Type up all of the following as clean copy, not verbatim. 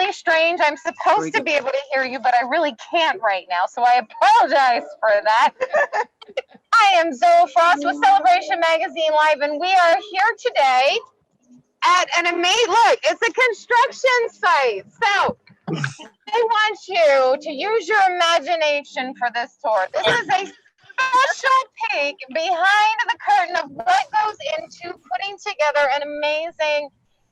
really strange. I'm supposed to be able to hear you, but I really can't right now, so I apologize for that. I am Zoe Frost with Celebration Magazine Live, and we are here today at an amazing, look, it's a construction site. So I want you to use your imagination for this tour. This is a special peek behind the curtain of what goes into putting together an amazing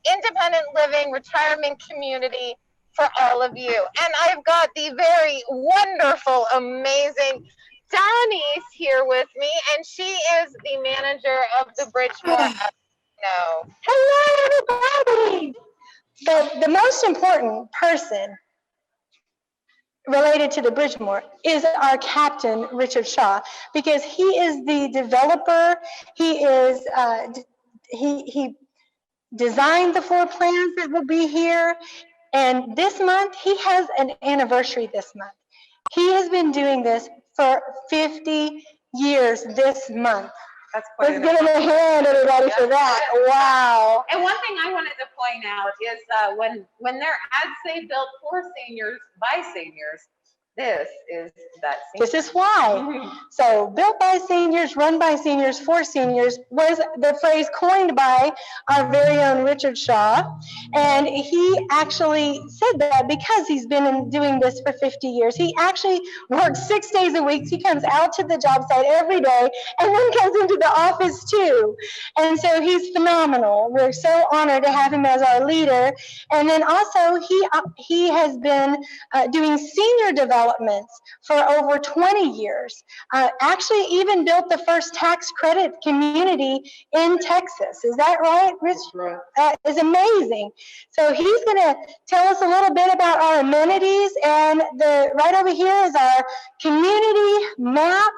independent living retirement community for all of you. And I've got the very wonderful, amazing Donnie's here with me, and she is the manager of the Bridgemoor. No. Hello, everybody. The most important person related to the Bridgemoor is our captain, Richard Shaw, because he is the developer. He is he designed the floor plans that will be here, and this month he has an anniversary. This month he has been doing this for 50 years. This month. That's quite Let's give him a hand, everybody, for that. Wow. And one thing I wanted to point out is when their ads say built for seniors by seniors, this is that senior. This is why. So built by seniors, run by seniors, for seniors was the phrase coined by our very own Richard Shaw. And he actually said that because he's been doing this for 50 years. He actually works 6 days a week. He comes out to the job site every day and then comes into the office too. And so he's phenomenal. We're so honored to have him as our leader. And then also he has been doing senior developments for over 20 years. Actually even built the first tax credit community in Texas. Is that right, Rich? That's right. That is amazing. So he's going to tell us a little bit about our amenities, and right over here is our community map.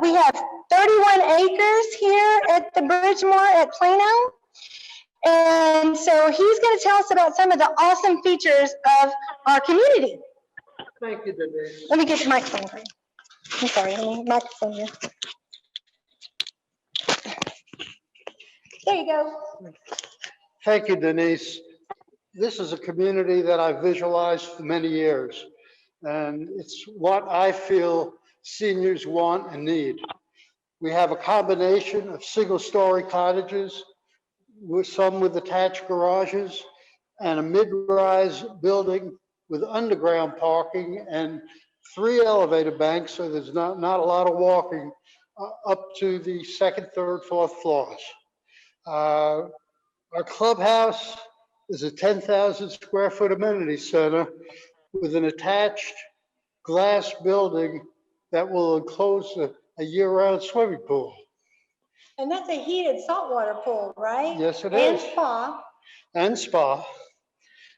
We have 31 acres here at the Bridgemoor at Plano. And so he's going to tell us about some of the awesome features of our community. Thank you, Denise. Let me get the microphone for you. I'm sorry, honey. Microphone here. There you go. Thank you, Denise. This is a community that I've visualized for many years, and it's what I feel seniors want and need. We have a combination of single-story cottages, with some with attached garages, and a mid-rise building with underground parking and 3 elevator banks, so there's not a lot of walking up to the 2nd, 3rd, 4th floors. Our clubhouse is a 10,000 square foot amenity center with an attached glass building that will enclose a year-round swimming pool. And that's a heated saltwater pool, right? Yes, it and is. And spa. And spa.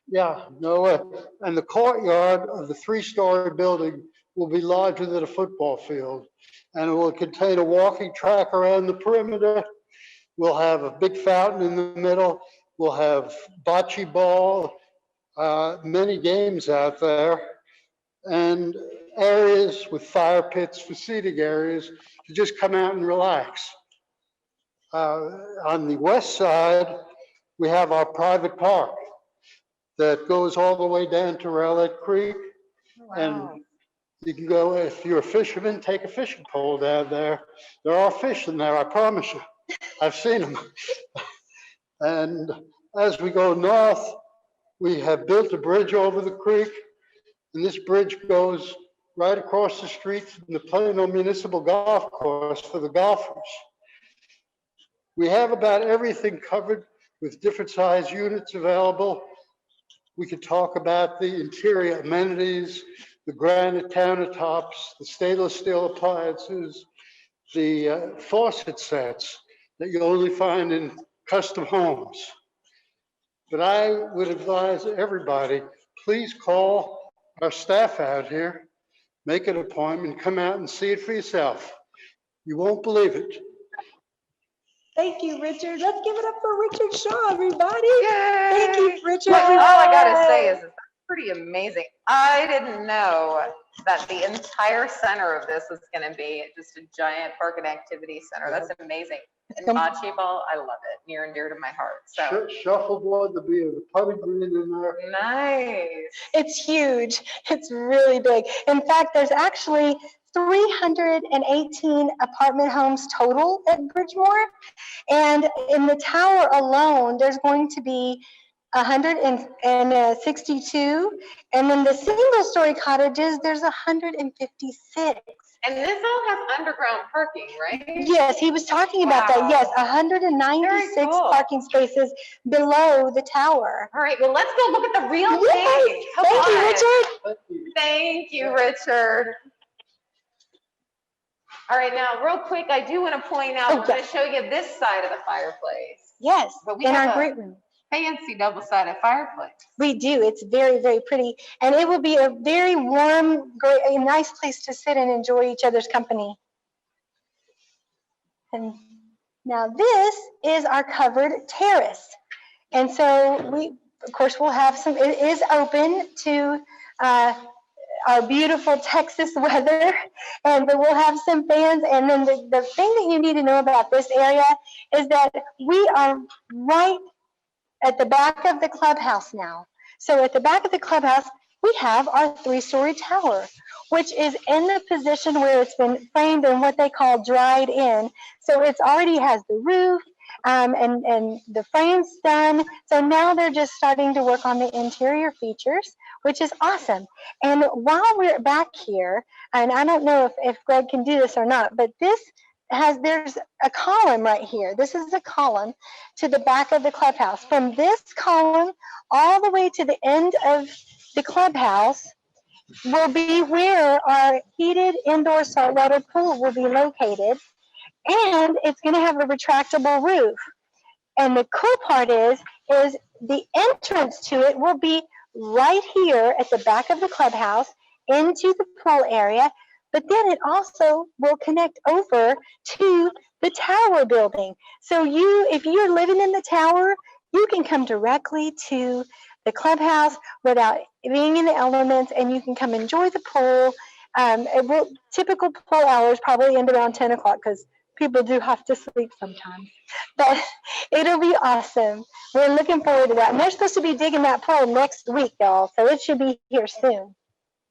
Yeah, and the courtyard of the 3-story building will be larger than a football field, and it will contain a walking track around the perimeter. We'll have a big fountain in the middle. We'll have bocce ball, many games out there, and areas with fire pits for seating areas to just come out and relax. On the west side, we have our private park that goes all the way down to Rowlett Creek. Wow. And you can go, if you're a fisherman, take a fishing pole down there. There are fish in there, I promise you. I've seen them. And as we go north, we have built a bridge over the creek, and this bridge goes right across the street from the Plano Municipal Golf Course for the golfers. We have about everything covered with different size units available. We could talk about the interior amenities, the granite countertops, the stainless steel appliances, the faucet sets that you only find in custom homes. But I would advise everybody, please call our staff out here, make an appointment, come out and see it for yourself. You won't believe it. Thank you, Richard. Let's give it up for Richard Shaw, everybody. Yay. Thank you, Richard. All I gotta say is that's pretty amazing. I didn't know that the entire center of this was gonna be just a giant park and activity center. That's amazing. Bocce ball, I love it. Near and dear to my heart. So Shuffleboard, there'll be a putting green in there. nice. It's huge. It's really big. In fact, there's actually 318 apartment homes total at Bridgemoor. And in the tower alone, there's going to be 162. And then the single story cottages, there's 156. And this all has underground parking, right? Yes, he was talking about that. Wow. Yes, 196 Very cool. parking spaces below the tower. All right, well, let's go look at the real Yes. thing. Come Thank you, on. Richard. Thank you, Richard. All right, now, real quick, I do want to point out, Oh, I'm going yeah. to show you this side of the fireplace. Yes, But we in have our a- great room. Fancy double-sided fireplace. We do. It's very, very pretty. And it will be a very warm, great, a nice place to sit and enjoy each other's company. And now this is our covered terrace. And so we, of course, we'll have some, it is open to our beautiful Texas weather, but we'll have some fans. And then the thing that you need to know about this area is that we are right at the back of the clubhouse now. So at the back of the clubhouse, we have our 3-story tower, which is in the position where it's been framed and what they call dried in. So it's already has the roof and the frame's done. So now they're just starting to work on the interior features, which is awesome. And while we're back here, and I don't know if Greg can do this or not, but there's a column right here. This is a column to the back of the clubhouse. From this column all the way to the end of the clubhouse will be where our heated indoor saltwater pool will be located. And it's going to have a retractable roof. And the cool part is the entrance to it will be right here at the back of the clubhouse into the pool area. But then it also will connect over to the tower building. So if you're living in the tower, you can come directly to the clubhouse without being in the elements, and you can come enjoy the pool. Typical pool hours probably end around 10 o'clock because people do have to sleep sometimes. But it'll be awesome. We're looking forward to that. And they're supposed to be digging that pool next week, y'all. So it should be here soon.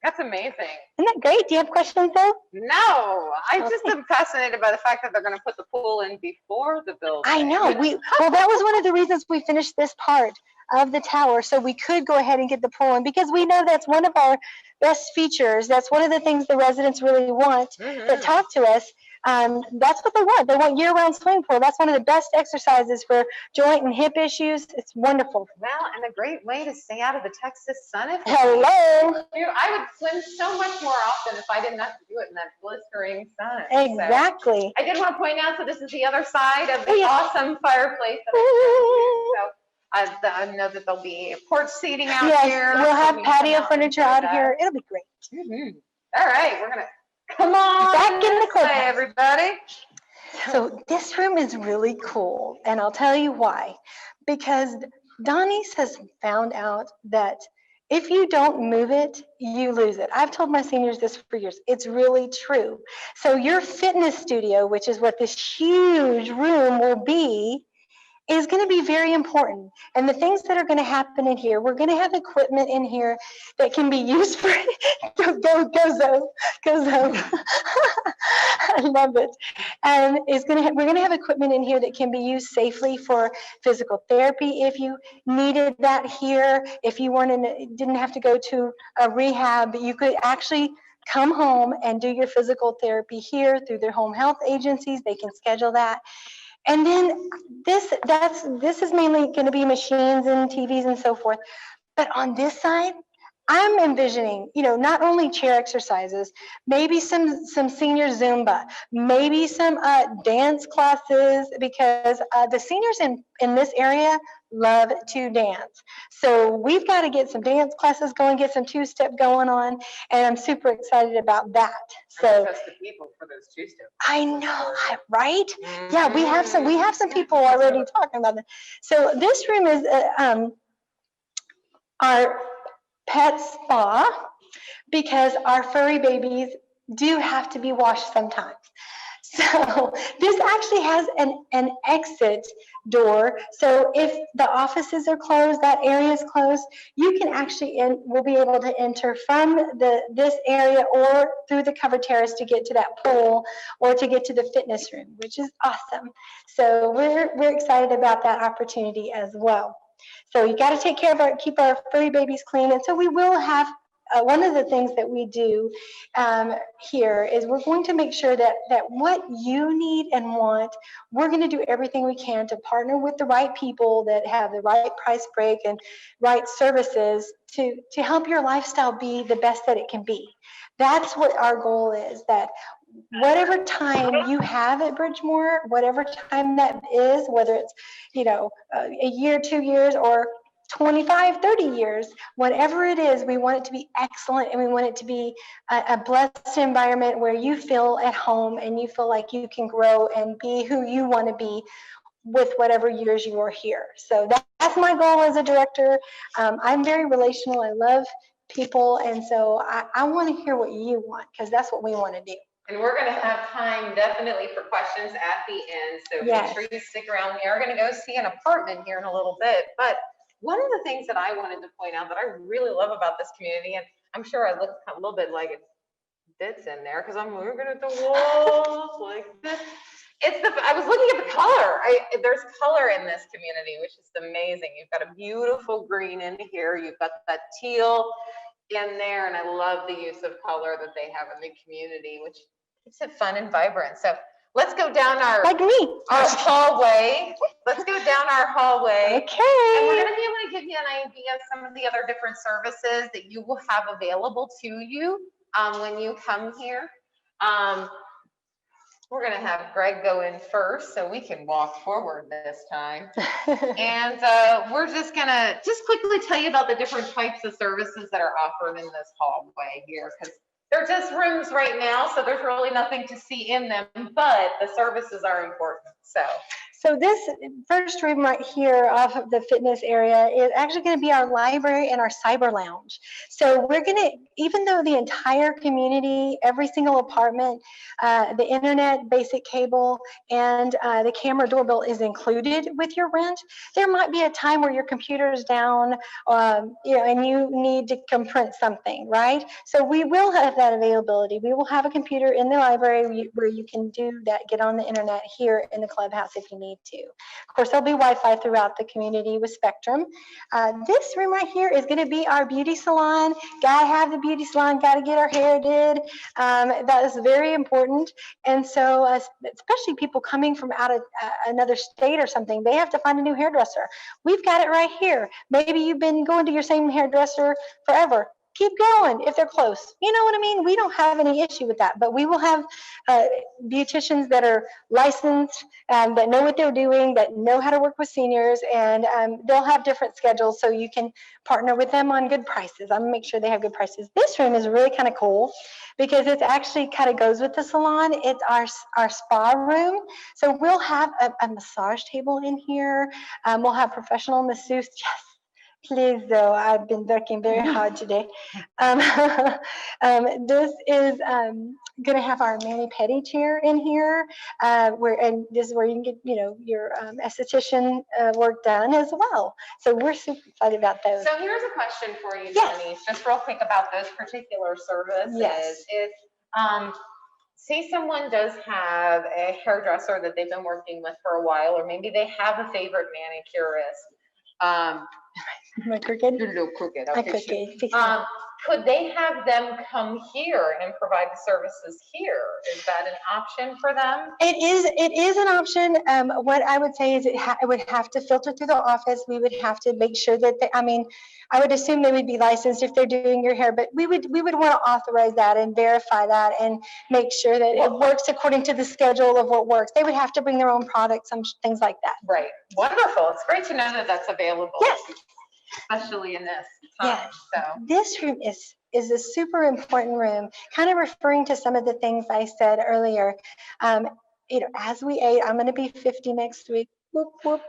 That's amazing. Isn't that great? Do you have questions, though? No, I just am fascinated by the fact that they're going to put the pool in before the building. I know. Well, that was one of the reasons we finished this part of the tower, so we could go ahead and get the pool in, because we know that's one of our best features. That's one of the things the residents really want that talk to us. That's what they want. They want year-round swimming pool. That's one of the best exercises for joint and hip issues. It's wonderful. Well, and a great way to stay out of the Texas sun. Hello. Dude, I would swim so much more often if I didn't have to do it in that blistering sun. Exactly. So, I did want to point out, so this is the other side of the Oh, yeah. awesome fireplace that I showed you. So I know that there'll be porch seating out Yes, here. we'll so have we can come patio out and furniture enjoy out that. here. It'll be great. All right, we're gonna come on Back in the this way, clubhouse. everybody. So this room is really cool, and I'll tell you why. Because Donnie has found out that if you don't move it, you lose it. I've told my seniors this for years. It's really true. So your fitness studio, which is what this huge room will be, is going to be very important. And the things that are going to happen in here, we're going to have equipment in here that can be used for, go Zoe. I love it. And we're going to have equipment in here that can be used safely for physical therapy if you needed that here. If you didn't have to go to a rehab, you could actually come home and do your physical therapy here through their home health agencies. They can schedule that. And then this is mainly going to be machines and TVs and so forth. But on this side, I'm envisioning, not only chair exercises, maybe some senior Zumba, maybe some dance classes, because the seniors in this area love to dance. So we've got to get some dance classes going, get some two-step going on, and I'm super excited about that. So Trust the people for those two-step. I know, right? Yeah, we have some people already talking about that. So this room is our pet spa, because our furry babies do have to be washed sometimes. So this actually has an exit door. So if the offices are closed, that area is closed, you can actually will be able to enter from this area or through the covered terrace to get to that pool or to get to the fitness room, which is awesome. So we're excited about that opportunity as well. So you got to take care of keep our furry babies clean. And so we will have one of the things that we do here is we're going to make sure that what you need and want, we're going to do everything we can to partner with the right people that have the right price break and right services to help your lifestyle be the best that it can be. That's what our goal is, that whatever time you have at Bridgemoor, whatever time that is, whether it's, a year, 2 years, or 25, 30 years, whatever it is, we want it to be excellent, and we want it to be a blessed environment where you feel at home and you feel like you can grow and be who you want to be with whatever years you are here. So that's my goal as a director. I'm very relational. I love people. And so I want to hear what you want, because that's what we want to do. And we're going to have time definitely for questions at the end. So Yes. make sure you stick around. We are going to go see an apartment here in a little bit. But one of the things that I wanted to point out that I really love about this community, and I'm sure I look a little bit like it fits in there because I'm looking at the walls like this. I was looking at the color. There's color in this community, which is amazing. You've got a beautiful green in here. You've got that teal in there, and I love the use of color that they have in the community, which keeps it fun and vibrant. So let's go down our hallway. Let's go down our hallway. Okay. And we're going to be able to give you an idea of some of the other different services that you will have available to you when you come here. We're going to have Greg go in first so we can walk forward this time. And we're just going to quickly tell you about the different types of services that are offered in this hallway here, because they're just rooms right now, so there's really nothing to see in them, but the services are important. So this first room right here off of the fitness area is actually going to be our library and our cyber lounge. So we're going to, even though the entire community, every single apartment, the internet, basic cable, and the camera doorbell is included with your rent, there might be a time where your computer is down, and you need to come print something, right? So we will have that availability. We will have a computer in the library where you can do that, get on the internet here in the clubhouse if you need to. Of course, there'll be Wi-Fi throughout the community with Spectrum. This room right here is going to be our beauty salon. Gotta have the beauty salon, gotta get our hair did. That is very important. And so, especially people coming from out of another state or something, they have to find a new hairdresser. We've got it right here. Maybe you've been going to your same hairdresser forever. Keep going if they're close. You know what I mean? We don't have any issue with that, but we will have beauticians that are licensed, that know what they're doing, that know how to work with seniors, and they'll have different schedules so you can partner with them on good prices. I'm gonna make sure they have good prices. This room is really kind of cool because it actually kind of goes with the salon. It's our spa room. So we'll have a massage table in here. We'll have professional masseuse. Yes. Please, though, I've been working very hard today. This is going to have our mani-pedi chair in here, and this is where you can get, your esthetician work done as well. So we're super excited about those. So here's a question for you, Yes. Denise, just real quick about those particular services. Yes. If, say someone does have a hairdresser that they've been working with for a while, or maybe they have a favorite manicurist. Am I crooked? You're a little crooked. I'm Fix you. crooked. Could they have them come here and provide the services here? Is that an option for them? It is an option. What I would say is it would have to filter through the office. We would have to make sure that I would assume they would be licensed if they're doing your hair, but we would want to authorize that and verify that and make sure that it works according to the schedule of what works. They would have to bring their own products, some things like that. Right. Wonderful. It's great to know that that's available. Yes. Especially in this time. Yes. So this room is a super important room, kind of referring to some of the things I said earlier. As we age, I'm going to be 50 next week. Whoop, whoop.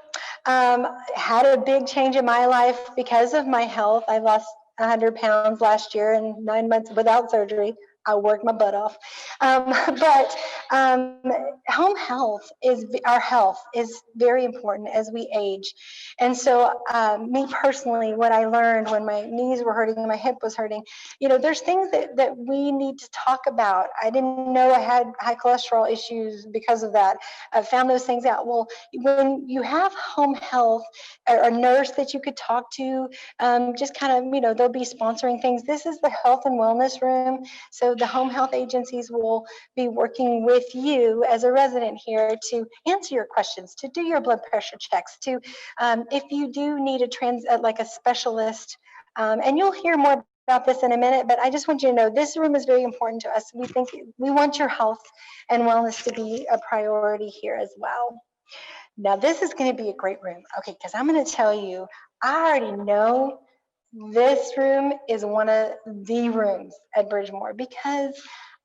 Had a big change in my life because of my health. I lost 100 pounds last year in 9 months without surgery. I worked my butt off. But Um, Home health is, our health is very important as we age. And so me personally, what I learned when my knees were hurting and my hip was hurting, there's things that we need to talk about. I didn't know I had high cholesterol issues because of that. I found those things out. Well, when you have home health, or a nurse that you could talk to, just kind of, they'll be sponsoring things. This is the health and wellness room. So the home health agencies will be working with you as a resident here to answer your questions, to do your blood pressure checks, to if you do need like a specialist, and you'll hear more about this in a minute, but I just want you to know this room is very important to us. We want your health and wellness to be a priority here as well. Now, this is going to be a great room. Okay, because I'm going to tell you, I already know this room is one of the rooms at Bridgemoor because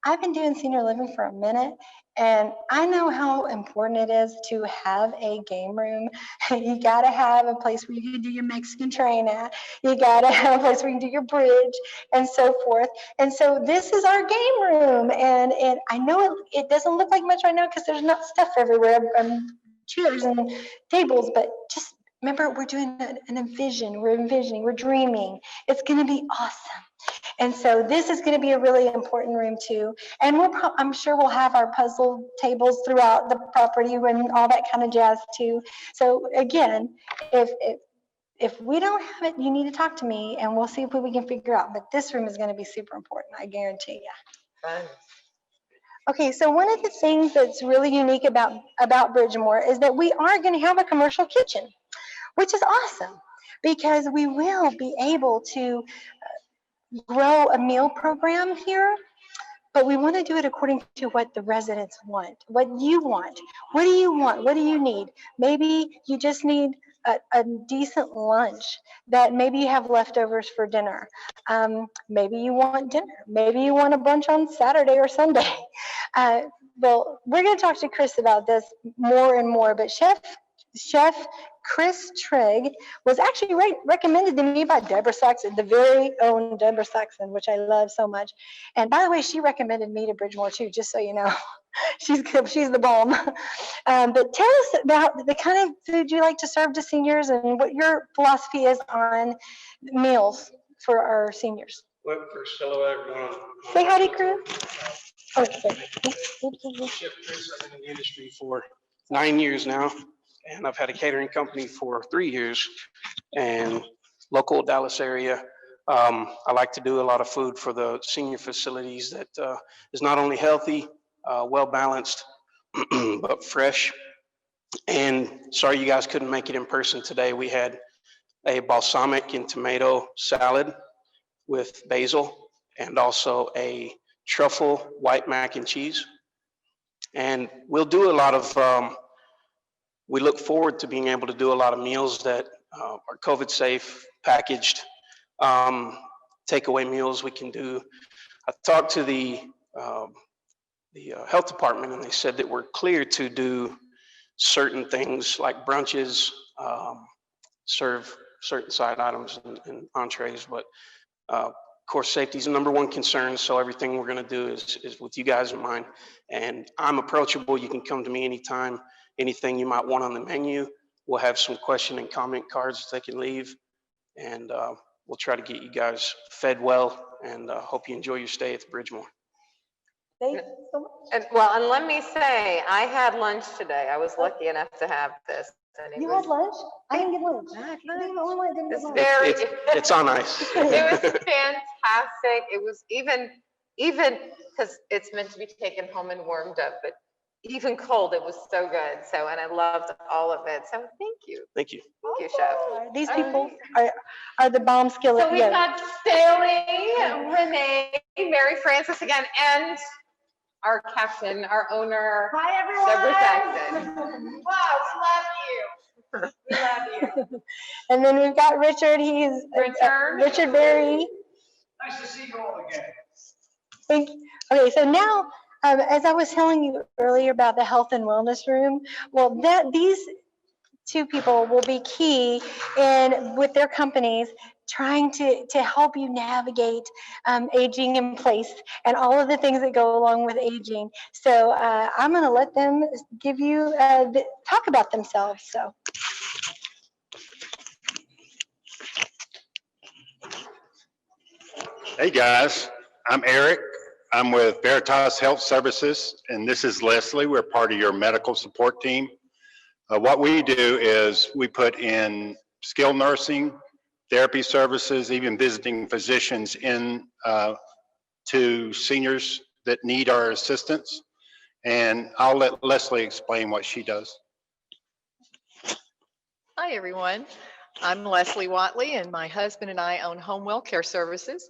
I've been doing senior living for a minute, and I know how important it is to have a game room. You got to have a place where you can do your Mexican train at. You got to have a place where you can do your bridge and so forth. And so this is our game room, and I know it doesn't look like much right now because there's not stuff everywhere, chairs and tables, but just remember, we're doing an envision. We're envisioning. We're dreaming. It's going to be awesome. And so this is going to be a really important room too. And I'm sure we'll have our puzzle tables throughout the property and all that kind of jazz too. So again, if we don't have it, you need to talk to me and we'll see what we can figure out. But this room is going to be super important, I guarantee you. Fun. Okay, so one of the things that's really unique about Bridgemoor is that we are going to have a commercial kitchen, which is awesome because we will be able to grow a meal program here, but we want to do it according to what the residents want, what you want. What do you want? What do you need? Maybe you just need a decent lunch that maybe you have leftovers for dinner. Maybe you want dinner. Maybe you want a brunch on Saturday or Sunday. Well, we're going to talk to Chris about this more and more, but Chef Chris Trigg was actually recommended to me by Deborah Saxon, the very own Deborah Saxon, which I love so much. And by the way, she recommended me to Bridgemoor too, just so you know. She's the bomb. But tell us about the kind of food you like to serve to seniors and what your philosophy is on meals for our seniors. Well, first, hello everyone. Say howdy, crew. Oh, sorry. Chef Chris, I've been in the industry for 9 years now, and I've had a catering company for 3 years, and local Dallas area. I like to do a lot of food for the senior facilities that is not only healthy, well balanced, but fresh. And sorry you guys couldn't make it in person today. We had a balsamic and tomato salad with basil and also a truffle white mac and cheese. And we'll do a lot of, we look forward to being able to do a lot of meals that are COVID safe, packaged, takeaway meals we can do. I talked to the health department and they said that we're clear to do certain things like brunches, serve certain side items and entrees, but of course, safety is the number one concern. So everything we're going to do is with you guys in mind. And I'm approachable. You can come to me anytime. Anything you might want on the menu. We'll have some question and comment cards they can leave. And we'll try to get you guys fed well. And hope you enjoy your stay at the Bridgemoor. Thank you so much. And let me say, I had lunch today. I was lucky enough to have this. And You had lunch? I didn't get lunch. It's on ice. It was fantastic. It was even because it's meant to be taken home and warmed up, but even cold, it was so good. So, and I loved all of it. So thank you. Thank you. Thank you, Chef. These people are the bomb skillet. So we've got Staley, Renee, Mary Frances again, and our captain, our owner. Hi, everyone. Deborah Saxon. Wow, we love you. We love you. And then we've got Richard. He's Richard Berry. Nice to see you all again. Thank you. Okay, so now, as I was telling you earlier about the health and wellness room, well, these two people will be key in with their companies trying to help you navigate aging in place and all of the things that go along with aging. So I'm going to let them give you talk about themselves. So. Hey guys, I'm Eric. I'm with Veritas Health Services, and this is Leslie. We're part of your medical support team. What we do is we put in skilled nursing, therapy services, even visiting physicians in to seniors that need our assistance. And I'll let Leslie explain what she does. Hi, everyone. I'm Leslie Watley, and my husband and I own Home Well Care Services.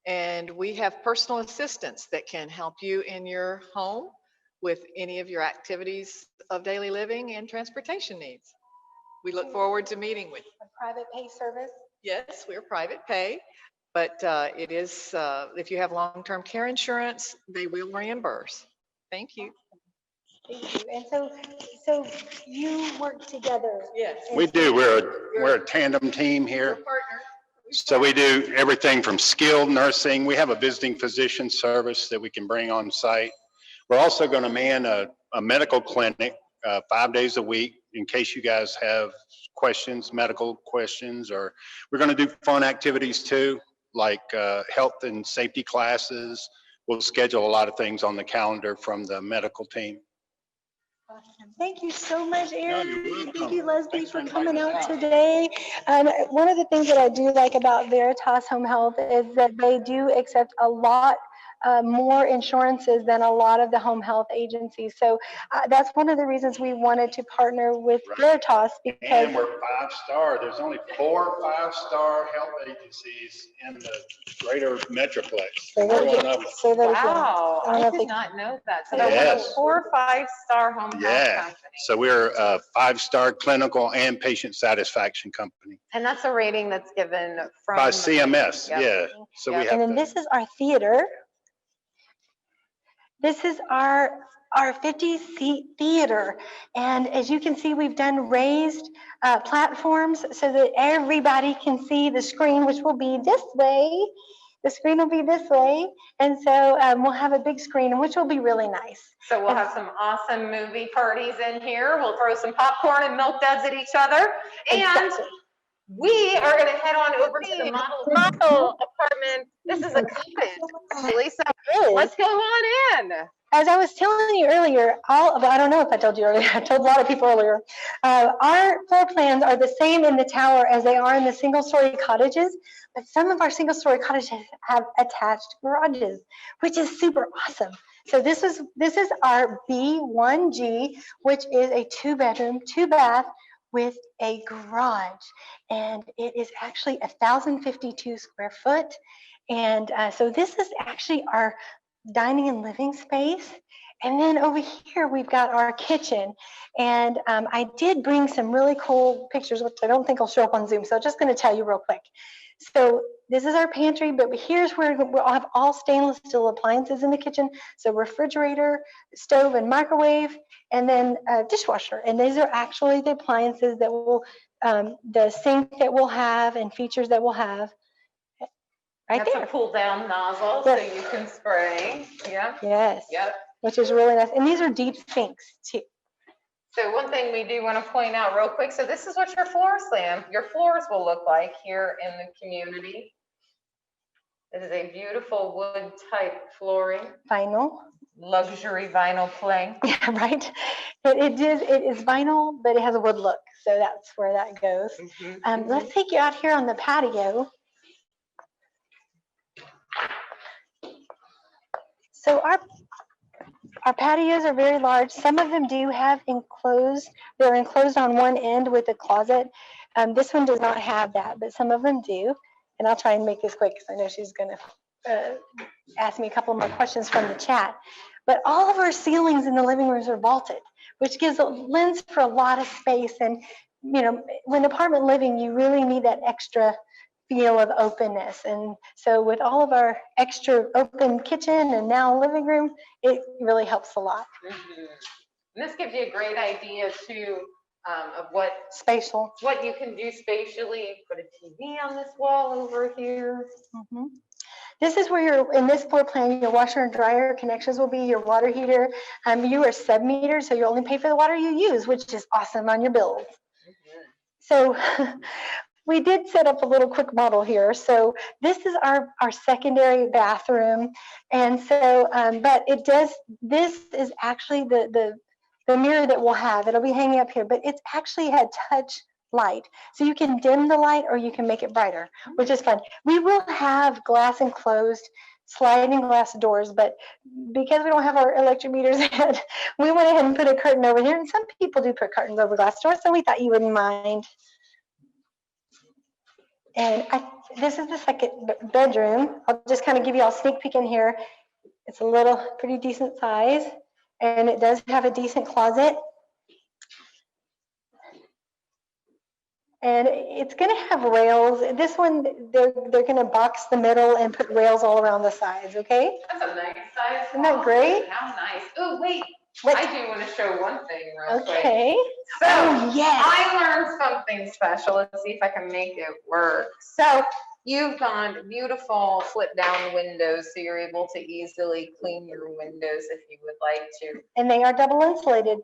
And we have personal assistants that can help you in your home with any of your activities of daily living and transportation needs. We look forward to meeting with you. A private pay service? Yes, we're private pay, but it is, if you have long-term care insurance, they will reimburse. Thank you. Thank you. And so you work together? Yes. We do. We're a tandem team here. Partner. So we do everything from skilled nursing. We have a visiting physician service that we can bring on site. We're also going to man a medical clinic 5 days a week in case you guys have questions, medical questions, or we're going to do fun activities too, like health and safety classes. We'll schedule a lot of things on the calendar from the medical team. Awesome. Thank you so much, Eric. you're welcome. Thank you, Leslie, Thanks for for coming inviting out us out. today. One of the things that I do like about Veritas Home Health is that they do accept a lot more insurances than a lot of the home health agencies. So that's one of the reasons we wanted to partner with Veritas, because And we're 5-star. There's only 4 5-star health agencies in the greater metroplex. Say that We're one again. of them. Say that again. Wow, I don't know I if they- did not know that. So they're one of Yes. 4 5-star home health Yeah. companies. So we're a 5-star clinical and patient satisfaction company And that's a rating that's given from. by CMS. Yep. Yeah. So we Yep. have And then to. this is our theater. This is our 50-seat theater. And as you can see, we've done raised platforms so that everybody can see the screen, which will be this way. The screen will be this way. And so we'll have a big screen, which will be really nice. So we'll have some awesome movie parties in here. We'll throw some popcorn and milk duds at each other. And Exactly. we are going to head on over to the model apartment. This is a cottage, actually. So let's go on in. As I was telling you earlier, I don't know if I told you earlier, I told a lot of people earlier, our floor plans are the same in the tower as they are in the single-story cottages, but some of our single-story cottages have attached garages, which is super awesome. So this is our B1G, which is a 2-bedroom, 2-bath with a garage, and it is actually 1,052 square foot. And so this is actually our dining and living space. And then over here, we've got our kitchen. And I did bring some really cool pictures, which I don't think will show up on Zoom. So I'm just going to tell you real quick. So this is our pantry, but here's where we'll have all stainless steel appliances in the kitchen. So refrigerator, stove and microwave, and then dishwasher. And these are actually the appliances that will, the sink that we'll have and features that we'll have. Right That's there. a pull down nozzle so you can spray. Yep. Yes. Yep. Which is really nice. And these are deep sinks too. So one thing we do want to point out real quick. So this is what your floors will look like here in the community. This is a beautiful wood type flooring, Vinyl. luxury vinyl plank. Yeah, right. It is vinyl, but it has a wood look. So that's where that goes. Let's take you out here on the patio. So our patios are very large. Some of them do have they're enclosed on one end with a closet. This one does not have that, but some of them do. And I'll try and make this quick because I know she's going to ask me a couple more questions from the chat. But all of our ceilings in the living rooms are vaulted, which lends for a lot of space. And, you know, when apartment living, you really need that extra feel of openness. And so with all of our extra open kitchen and now living room, it really helps a lot. And this gives you a great idea too of what Spatial. you can do spatially. Put a TV on this wall over here. Mhm. This is where in this floor plan, your washer and dryer connections will be, your water heater. You are sub-metered, so you only pay for the water you use, which is awesome on your bills. So we did set up a little quick model here. So this is our secondary bathroom. And so, but this is actually the mirror that we'll have. It'll be hanging up here, but it's actually had touch light. So you can dim the light or you can make it brighter, which is fun. We will have glass enclosed sliding glass doors, but because we don't have our electric meters yet, we went ahead and put a curtain over here. And some people do put curtains over glass doors, so we thought you wouldn't mind. And this is the second bedroom. I'll just kind of give you all a sneak peek in here. It's a little pretty decent size, and it does have a decent closet. And it's going to have rails. This one, they're going to box the middle and put rails all around the sides, okay? That's a nice size. Isn't that great? How nice. Oh, wait. What? I do want to show one thing real quick. Okay. So Oh, yes. I learned something special. Let's see if I can make it work. So you've got beautiful flip down windows, so you're able to easily clean your windows if you would like to. And they are double insulated.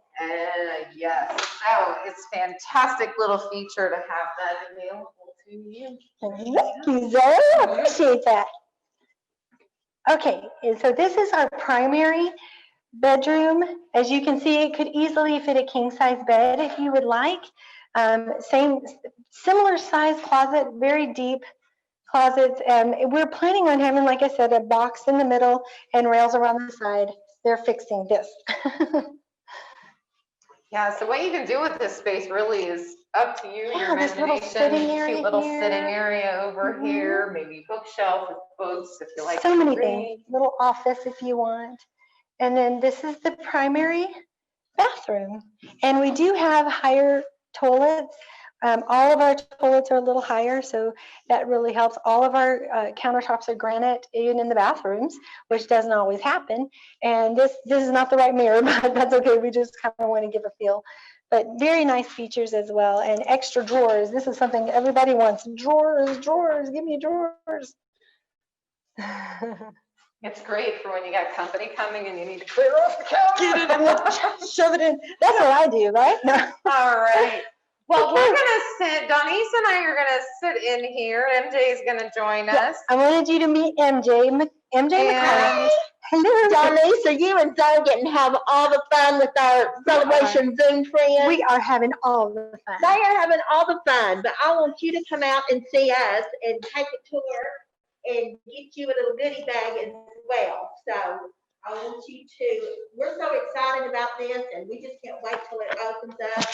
Yes. So it's fantastic little feature to have that available to you. Thank you, Zoe. I appreciate that. Okay, and so this is our primary bedroom. As you can see, it could easily fit a king size bed if you would like. Similar size closet, very deep closets. And we're planning on having, like I said, a box in the middle and rails around the side. They're fixing this. Yeah, so what you can do with this space really is up to you, Yeah, your this little imagination. sitting area Cute little here. sitting area over Mhm. here, maybe bookshelf with books if you like So to many read. things. Little office if you want. And then this is the primary bathroom. And we do have higher toilets. All of our toilets are a little higher, so that really helps. All of our countertops are granite, even in the bathrooms, which doesn't always happen. And this is not the right mirror, but that's okay. We just kind of want to give a feel. But very nice features as well, and extra drawers. This is something everybody wants. Drawers, drawers, give me drawers. It's great for when you got company coming and you need to clear off the couch. Get it in, shove it in. That's what I do, right? No. All right. Well, we're gonna sit, Donise and I are gonna sit in here. MJ is gonna join us. I wanted you to meet MJ. MJ McCarthy. Hello. Donise, are you and Zoe getting to have all the fun with our celebration Zoom friends? We are having all the fun. They are having all the fun, but I want you to come out and see us and take a tour and get you a little goodie bag as well. So I want you to, we're so excited about this and we just can't wait till it opens up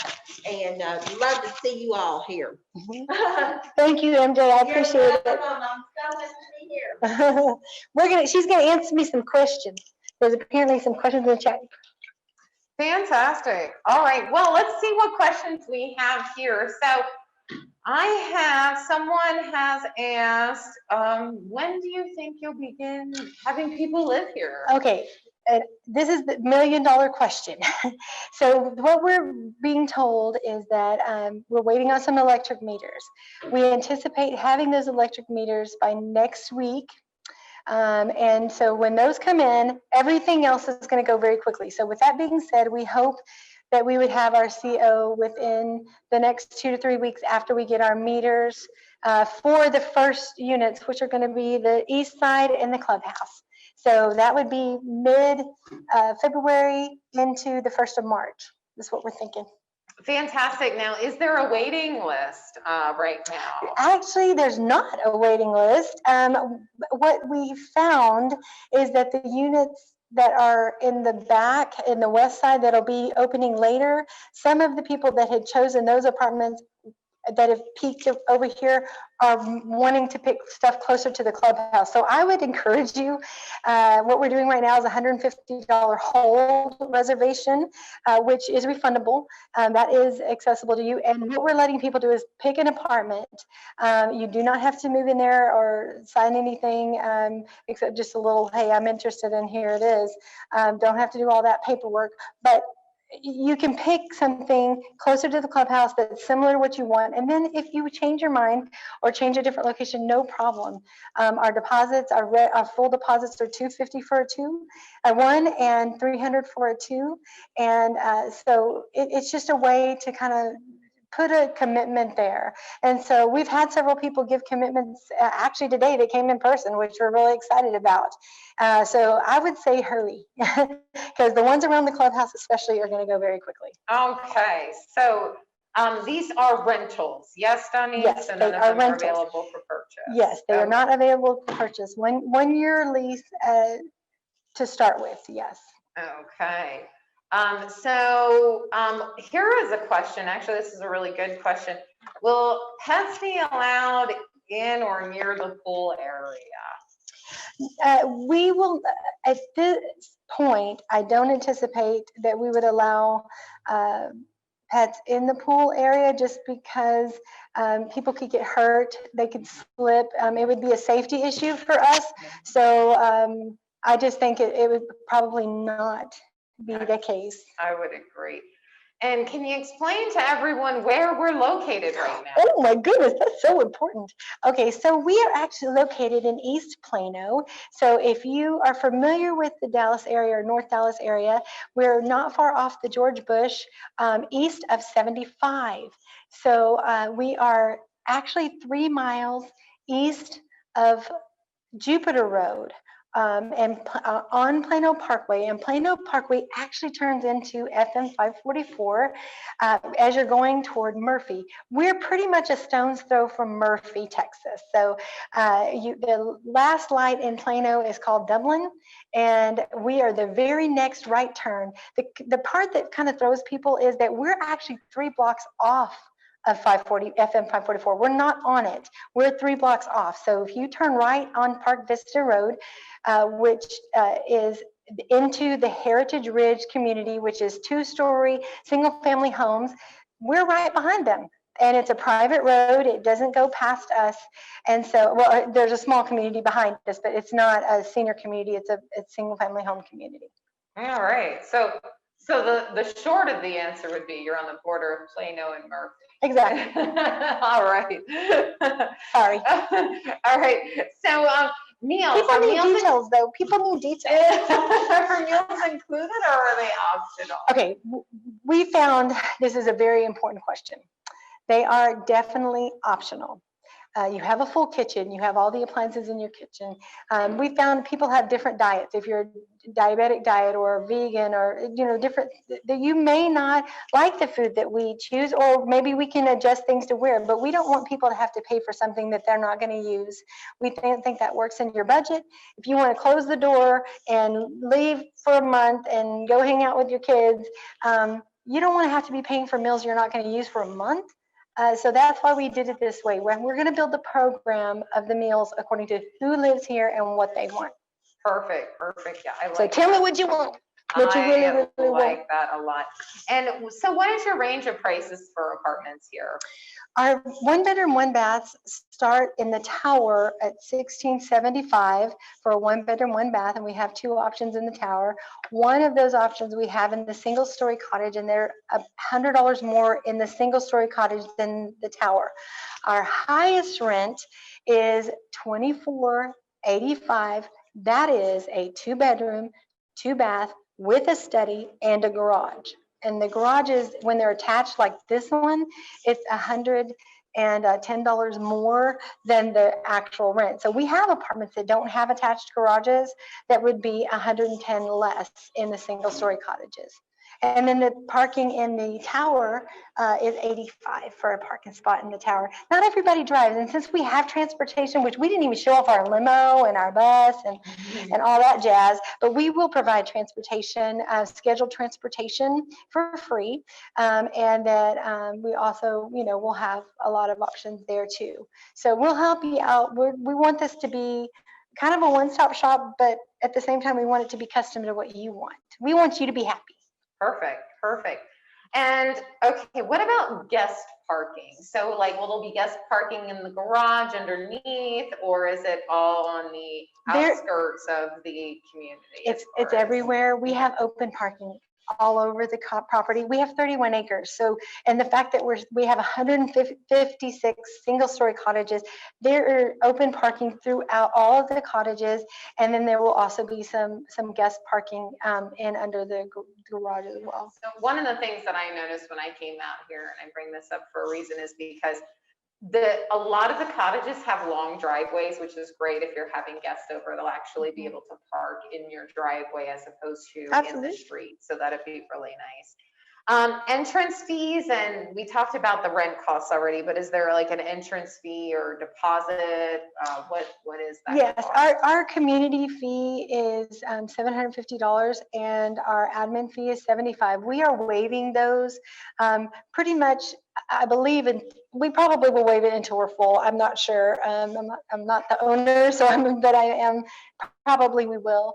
and love to see you all here. Thank you, MJ. I appreciate it. I'm so happy to be here. She's gonna answer me some questions. There's apparently some questions in the chat. Fantastic. All right. Well, let's see what questions we have here. So someone has asked, when do you think you'll begin having people live here? Okay, this is the $1 million question. So what we're being told is that we're waiting on some electric meters. We anticipate having those electric meters by next week. And so when those come in, everything else is going to go very quickly. So with that being said, we hope that we would have our CO within the next 2 to 3 weeks after we get our meters for the first units, which are going to be the east side and the clubhouse. So that would be mid-February into the 1st of March. That's what we're thinking. Fantastic. Now, is there a waiting list right now? Actually, there's not a waiting list. What we found is that the units that are in the back, in the west side, that'll be opening later, some of the people that had chosen those apartments that have peaked over here are wanting to pick stuff closer to the clubhouse. So I would encourage you, what we're doing right now is $150 hold reservation, which is refundable. That is accessible to you. And what we're letting people do is pick an apartment. You do not have to move in there or sign anything except just a little, hey, I'm interested and here it is. Don't have to do all that paperwork. But you can pick something closer to the clubhouse that's similar to what you want. And then if you change your mind or change a different location, no problem. Our deposits, our full deposits are $250 for a one and $300 for a two. And so it's just a way to kind of put a commitment there. And so we've had several people give commitments actually today that came in person, which we're really excited about. So I would say hurry, because the ones around the clubhouse especially are going to go very quickly. Okay, so these are rentals, yes, Donnie? Yes, So they none of are them rentals. are available for purchase. Yes, they are Okay. not available to purchase. 1 year lease to start with, yes. Okay. So here is a question. Actually, this is a really good question. Will pets be allowed in or near the pool area? We will, at this point, I don't anticipate that we would allow pets in the pool area just because people could get hurt, they could slip. It would be a safety issue for us. So I just think it would probably not be the case. I would agree. And can you explain to everyone where we're located right now? Oh my goodness, that's so important. Okay, so we are actually located in East Plano. So if you are familiar with the Dallas area or North Dallas area, we're not far off the George Bush, east of 75. So we are actually 3 miles east of Jupiter Road. And on Plano Parkway, and Plano Parkway actually turns into FM 544 as you're going toward Murphy. We're pretty much a stone's throw from Murphy, Texas. So the last light in Plano is called Dublin, and we are the very next right turn. The part that kind of throws people is that we're actually 3 blocks off of FM 544. We're not on it. We're 3 blocks off. So if you turn right on Park Vista Road, which is into the Heritage Ridge community, which is 2-story single-family homes, we're right behind them. And it's a private road. It doesn't go past us. And so, well, there's a small community behind us, but it's not a senior community. It's a single-family home community. All right. So the short of the answer would be you're on the border of Plano and Murphy. Exactly. All right. Sorry. All right. So meals. People need meals details, though. People need details. Are meals included or are they optional? Okay, we found this is a very important question. They are definitely optional. You have a full kitchen, you have all the appliances in your kitchen. We found people have different diets. If you're diabetic diet or vegan or different, that you may not like the food that we choose, or maybe we can adjust things to where, but we don't want people to have to pay for something that they're not going to use. We think that works in your budget. If you want to close the door and leave for a month and go hang out with your kids, you don't want to have to be paying for meals you're not going to use for a month. So that's why we did it this way. We're going to build the program of the meals according to who lives here and what they want. Perfect. Yeah, I like So tell me what you want. What you really like that a lot. And so what is your range of prices for apartments here? Our 1-bedroom, 1-bath start in the tower at $1,675 for a 1-bedroom, 1-bath, and we have 2 options in the tower. One of those options we have in the single-story cottage, and they're $100 more in the single-story cottage than the tower. Our highest rent is $24.85. That is a 2-bedroom, 2-bath with a study and a garage. And the garages, when they're attached like this one, it's $110 more than the actual rent. So we have apartments that don't have attached garages that would be $110 less in the single-story cottages. And then the parking in the tower is $85 for a parking spot in the tower. Not everybody drives, and since we have transportation, which we didn't even show off our limo and our bus and all that jazz, but we will provide transportation, scheduled transportation for free, and that we also, we'll have a lot of options there too. So we'll help you out. We want this to be kind of a one-stop shop, but at the same time, we want it to be custom to what you want. We want you to be happy. Perfect. And okay, what about guest parking? So will there be guest parking in the garage underneath, or is it all on the outskirts of the community? It's everywhere. We have open parking all over the property. We have 31 acres. So, and the fact that we have 156 single-story cottages, there are open parking throughout all of the cottages, and then there will also be some guest parking in under the garage as well. So one of the things that I noticed when I came out here, and I bring this up for a reason, is because a lot of the cottages have long driveways, which is great. If you're having guests over, they'll actually be able to park in your driveway as opposed to in the street. So that'd be really nice. Entrance fees, and we talked about the rent costs already, but is there like an entrance fee or deposit? What is that? Yes, cost? our community fee is $750 and our admin fee is $75. We are waiving those pretty much, I believe, and we probably will waive it until we're full. I'm not sure. I'm not the owner, so but I am. Probably we will.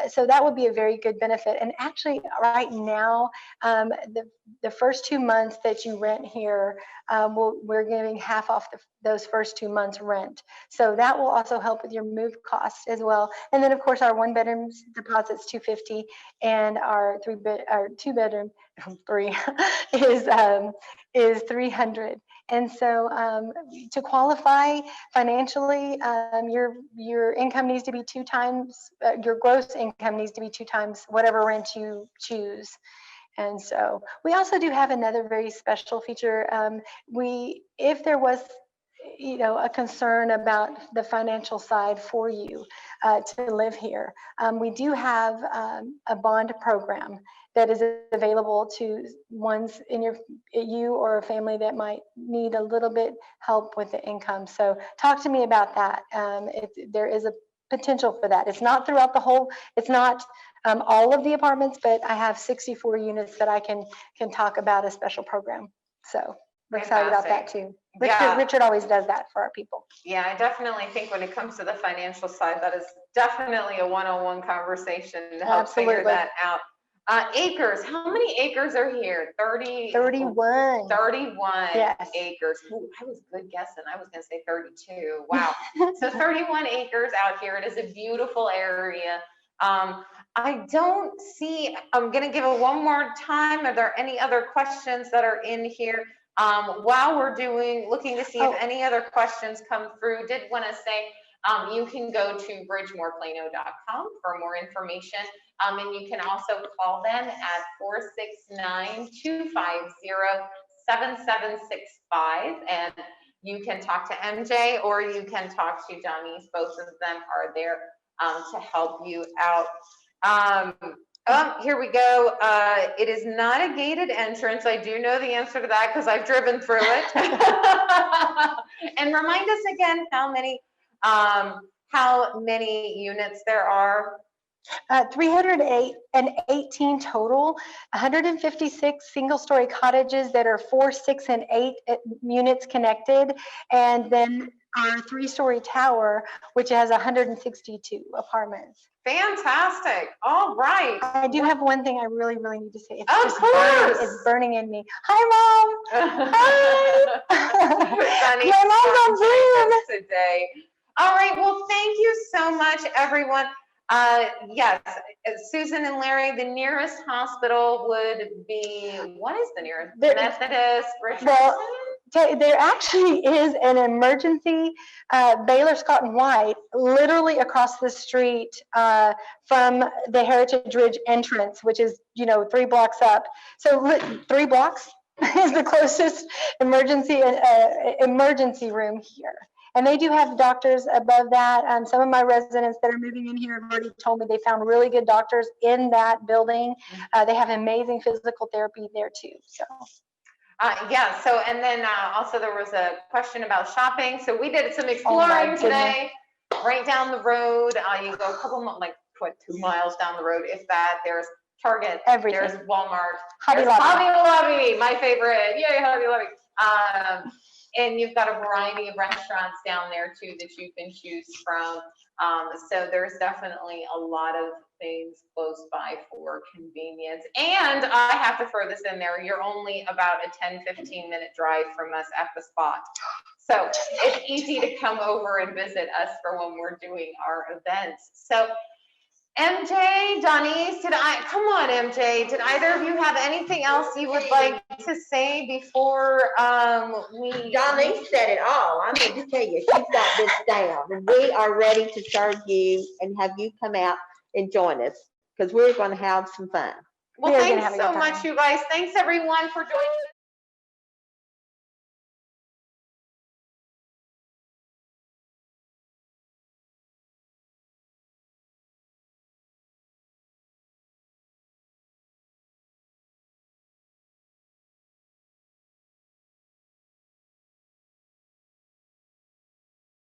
So that would be a very good benefit. And actually, right now, the first 2 months that you rent here, we're giving half off those first 2 months rent. So that will also help with your move costs as well. And then, of course, our 1-bedroom deposit's $250, and our 2-bedroom 3 is $300. And so to qualify financially, your income needs to be 2 times, your gross income needs to be 2 times whatever rent you choose. And so we also do have another very special feature. If there was a concern about the financial side for you to live here, we do have a bond program that is available to ones in you or a family that might need a little bit help with the income. So talk to me about that. There is a potential for that. It's not throughout the whole, it's not all of the apartments, but I have 64 units that I can talk about a special program. So we're excited about that too. Richard always does that for our people. Yeah, I definitely think when it comes to the financial side, that is definitely a one-on-one conversation to help figure that out. Acres, how many acres are here? 31. 31 Yes. acres. Ooh, I was good guessing. I was gonna say 32. Wow. So 31 acres out here. It is a beautiful area. I don't see, I'm gonna give it one more time. Are there any other questions that are in here? While we're looking to see if any other questions come through, did want to say, you can go to bridgemoorplano.com for more information. And you can also call them at 469-250-7765. And you can talk to MJ or you can talk to Johnny's. Both of them are there to help you out. Here we go. It is not a gated entrance. I do know the answer to that because I've driven through it. And remind us again how many units there are. 318 total, 156 single-story cottages that are 4, 6, and 8 units connected, and then our 3-story tower, which has 162 apartments. Fantastic. All right. I do have one thing I really, really need to say. It's of course. It's burning in me. Hi, Mom. Hi. Sunny, my mom's on Zoom today. All right. Well, thank you so much, everyone. Yes, Susan and Larry, the nearest hospital would be, what is the nearest? Methodist, Richardson? Well, there actually is an emergency Baylor Scott and White literally across the street from the Heritage Ridge entrance, which is 3 blocks up. So 3 blocks is the closest emergency room here. And they do have doctors above that. Some of my residents that are moving in here have already told me they found really good doctors in that building. They have amazing physical therapy there too. So. Yeah, so, and then also there was a question about shopping. So we did some exploring today, right down the road. You go a couple, 2 miles down the road, if that. There's Target, everything. There's Walmart, Hobby Lobby, my favorite. Yay, Hobby Lobby. And you've got a variety of restaurants down there too that you can choose from. So there's definitely a lot of things close by for convenience. And I have to throw this in there. You're only about a 10-15 minute drive from us at the spot. So it's easy to come over and visit us for when we're doing our events. So MJ, Donnie, come on, MJ, did either of you have anything else you would like to say before, we? Darlene said it all. I'm going to tell you, she's got this down. And we are ready to serve you and have you come out and join us because we're going to have some fun. Well, We are gonna thanks have a so good much, time. you guys. Thanks, everyone, for joining us.